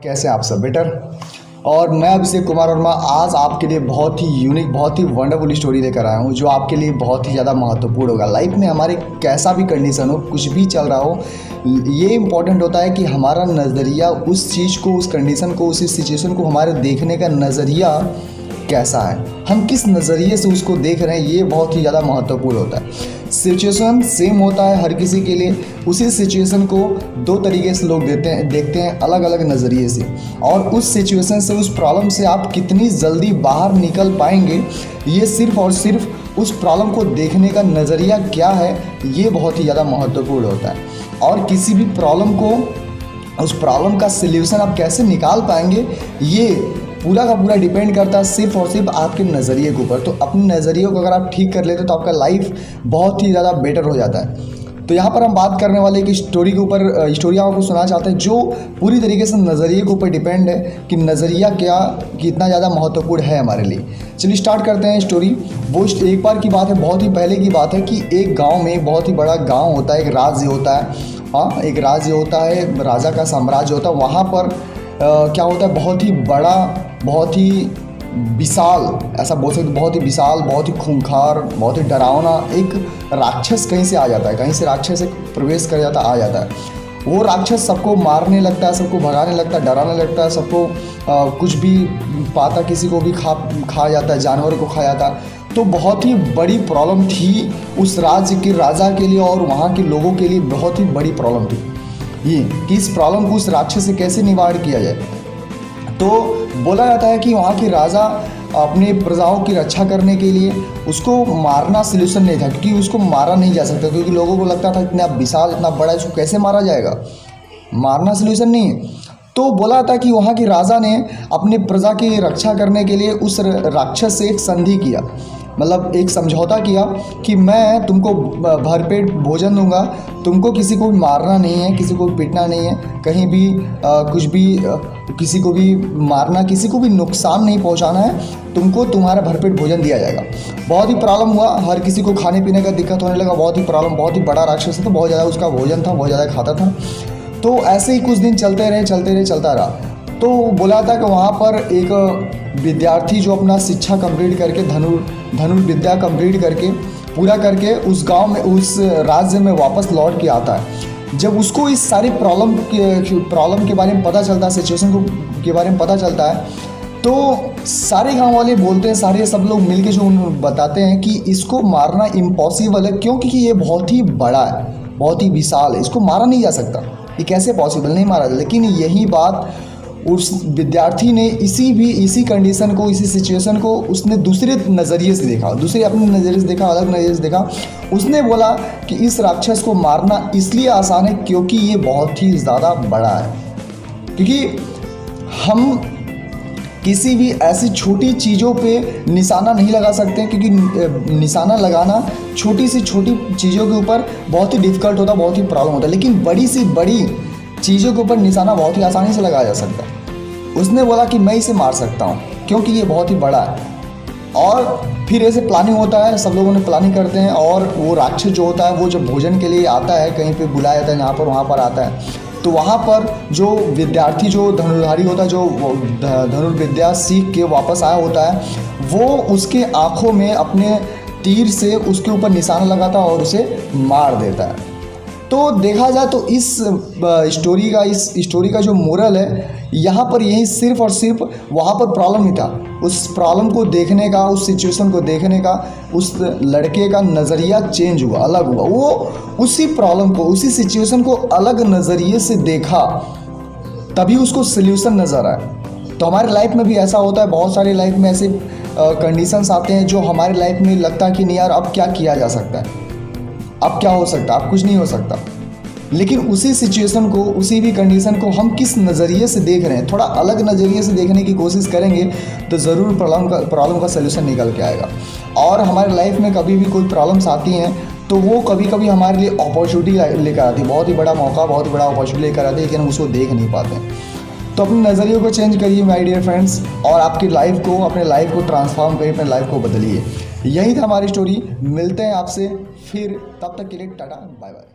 कैसे आप सब बेटर। और मैं अभिषेक कुमार वर्मा आज आपके लिए बहुत ही यूनिक बहुत ही वंडरफुल स्टोरी लेकर आया हूँ जो आपके लिए बहुत ही ज़्यादा महत्वपूर्ण होगा। लाइफ में हमारे कैसा भी कंडीशन हो, कुछ भी चल रहा हो, ये इम्पॉर्टेंट होता है कि हमारा नज़रिया उस चीज़ को, उस कंडीशन को, उस सिचुएशन को, हमारे देखने का नज़रिया कैसा है, हम किस नज़रिए से उसको देख रहे हैं, ये बहुत ही ज़्यादा महत्वपूर्ण होता है। सिचुएशन सेम होता है हर किसी के लिए, उसी सिचुएशन को दो तरीके से लोग देखते हैं अलग अलग नज़रिए से, और उस सिचुएशन से, उस प्रॉब्लम से आप कितनी जल्दी बाहर निकल पाएंगे, ये सिर्फ और सिर्फ उस प्रॉब्लम को देखने का नज़रिया क्या है, ये बहुत ही ज़्यादा महत्वपूर्ण होता है। और किसी भी प्रॉब्लम को, उस प्रॉब्लम का सल्यूशन आप कैसे निकाल पाएंगे, ये पूरा का पूरा डिपेंड करता है सिर्फ और सिर्फ आपके नज़रिए के ऊपर। तो अपने नज़रिए को अगर आप ठीक कर लेते तो आपका लाइफ बहुत ही ज़्यादा बेटर हो जाता है। तो यहाँ पर हम बात करने वाले एक स्टोरी के ऊपर, स्टोरी आपको सुनाना चाहते हैं जो पूरी तरीके से नज़रिए के ऊपर डिपेंड है कि नज़रिया क्या कितना ज़्यादा महत्वपूर्ण है हमारे लिए। चलिए स्टार्ट करते हैं स्टोरी। वो एक बार की बात है, बहुत ही पहले की बात है कि एक गाँव में, बहुत ही बड़ा गाँव होता है, एक राज्य होता है। हाँ, एक राज्य होता है, राजा का साम्राज्य होता है। वहाँ पर क्या होता है, बहुत ही बड़ा, बहुत ही विशाल, ऐसा बोल सकते, बहुत ही विशाल, बहुत ही खूंखार, बहुत ही डरावना एक राक्षस कहीं से आ जाता है, कहीं से राक्षस एक प्रवेश कर जाता, आ जाता है। वो राक्षस सबको मारने लगता है, सबको भगाने लगता है, डराने लगता है, सबको कुछ भी पाता किसी को भी खा जाता है, जानवर को खा जाता है। तो बहुत ही बड़ी प्रॉब्लम थी उस राज्य के राजा के लिए और वहाँ के लोगों के लिए, बहुत ही बड़ी प्रॉब्लम थी ये कि इस प्रॉब्लम को उस राक्षस से कैसे निवारण किया जाए। तो बोला जाता है कि वहाँ के राजा अपने प्रजाओं की रक्षा करने के लिए उसको मारना सल्यूशन नहीं था, क्योंकि उसको मारा नहीं जा सकता, क्योंकि लोगों को लगता था इतना विशाल, इतना बड़ा, इसको कैसे मारा जाएगा, मारना सल्यूशन नहीं है। तो बोला जाता है कि वहाँ के राजा ने अपने प्रजा की रक्षा करने के लिए उस राक्षस से एक संधि किया, मतलब एक समझौता किया कि मैं तुमको भरपेट भोजन दूंगा, तुमको किसी को भी मारना नहीं है, किसी को भी पीटना नहीं है, कहीं भी कुछ भी किसी को भी मारना, किसी को भी नुकसान नहीं पहुंचाना है, तुमको तुम्हारा भरपेट भोजन दिया जाएगा। बहुत ही प्रॉब्लम हुआ, हर किसी को खाने पीने का दिक्कत होने लगा, बहुत ही प्रॉब्लम, बहुत ही बड़ा राक्षस था, तो बहुत ज़्यादा उसका भोजन था, बहुत ज़्यादा खाता था। तो ऐसे ही कुछ दिन चलता रहा। तो बोला था कि वहाँ पर एक विद्यार्थी जो अपना शिक्षा कंप्लीट करके, धनुर्विद्या कंप्लीट करके, पूरा करके उस गांव में, उस राज्य में वापस लौट के आता है। जब उसको इस सारी प्रॉब्लम के बारे में पता चलता है, सिचुएशन के बारे में पता चलता है, तो सारे गांव वाले बोलते हैं, सारे सब लोग मिलके जो बताते हैं कि इसको मारना इम्पॉसिबल है, क्योंकि ये बहुत ही बड़ा है, बहुत ही विशाल है, इसको मारा नहीं जा सकता, ये कैसे पॉसिबल, नहीं मारा जाए। लेकिन यही बात उस विद्यार्थी ने इसी कंडीशन को, इसी सिचुएशन को उसने दूसरे नज़रिए से देखा, दूसरे अपने नज़रिए से देखा, अलग नज़रिए से देखा। उसने बोला कि इस राक्षस को मारना इसलिए आसान है क्योंकि ये बहुत ही ज़्यादा बड़ा है, क्योंकि हम किसी भी ऐसी छोटी चीज़ों पे निशाना नहीं लगा सकते, क्योंकि निशाना लगाना छोटी सी छोटी चीज़ों के ऊपर बहुत ही डिफ़िकल्ट होता, बहुत ही प्रॉब्लम होता है, लेकिन बड़ी सी बड़ी चीज़ों के ऊपर निशाना बहुत ही आसानी से लगाया जा सकता है। उसने बोला कि मैं इसे मार सकता हूँ क्योंकि ये बहुत ही बड़ा है। और फिर ऐसे प्लानिंग होता है, सब लोगों ने प्लानिंग करते हैं, और वो राक्षस जो होता है वो जब भोजन के लिए आता है, कहीं पे बुलाया जाता है, यहाँ पर वहाँ पर आता है, तो वहाँ पर जो विद्यार्थी, जो धनुर्धारी होता है, जो धनुर्विद्या सीख के वापस आया होता है, वो उसके आँखों में अपने तीर से उसके ऊपर निशाना लगाता है और उसे मार देता है। तो देखा जाए तो इस स्टोरी का जो मोरल है यहाँ पर यही सिर्फ और सिर्फ वहाँ पर प्रॉब्लम ही था, उस प्रॉब्लम को देखने का, उस सिचुएशन को देखने का, उस लड़के का नज़रिया चेंज हुआ, अलग हुआ। वो उसी प्रॉब्लम को, उसी सिचुएशन को अलग नज़रिए से देखा, तभी उसको सल्यूशन नज़र आया। तो हमारे लाइफ में भी ऐसा होता है, बहुत सारी लाइफ में ऐसे कंडीशंस आते हैं जो हमारे लाइफ में लगता है कि नहीं यार, अब क्या किया जा सकता है, अब क्या हो सकता है, अब कुछ नहीं हो सकता। लेकिन उसी सिचुएशन को, उसी भी कंडीशन को हम किस नज़रिए से देख रहे हैं, थोड़ा अलग नज़रिए से देखने की कोशिश करेंगे तो ज़रूर प्रॉब्लम का सलूशन निकल के आएगा। और हमारे लाइफ में कभी भी कोई प्रॉब्लम्स आती हैं तो वो कभी कभी हमारे लिए अपॉर्चुनिटी लेकर आती है, बहुत ही बड़ा मौका, बहुत ही बड़ा अपॉर्चुनिटी लेकर आती है, लेकिन हम उसको देख नहीं पाते। तो अपने नज़रिए को चेंज करिए माय डियर फ्रेंड्स, और आपकी लाइफ को, अपने लाइफ को ट्रांसफॉर्म करिए, अपने लाइफ को बदलिए। यही था हमारी स्टोरी। मिलते हैं आपसे फिर, तब तक के लिए टाटा बाय बाय।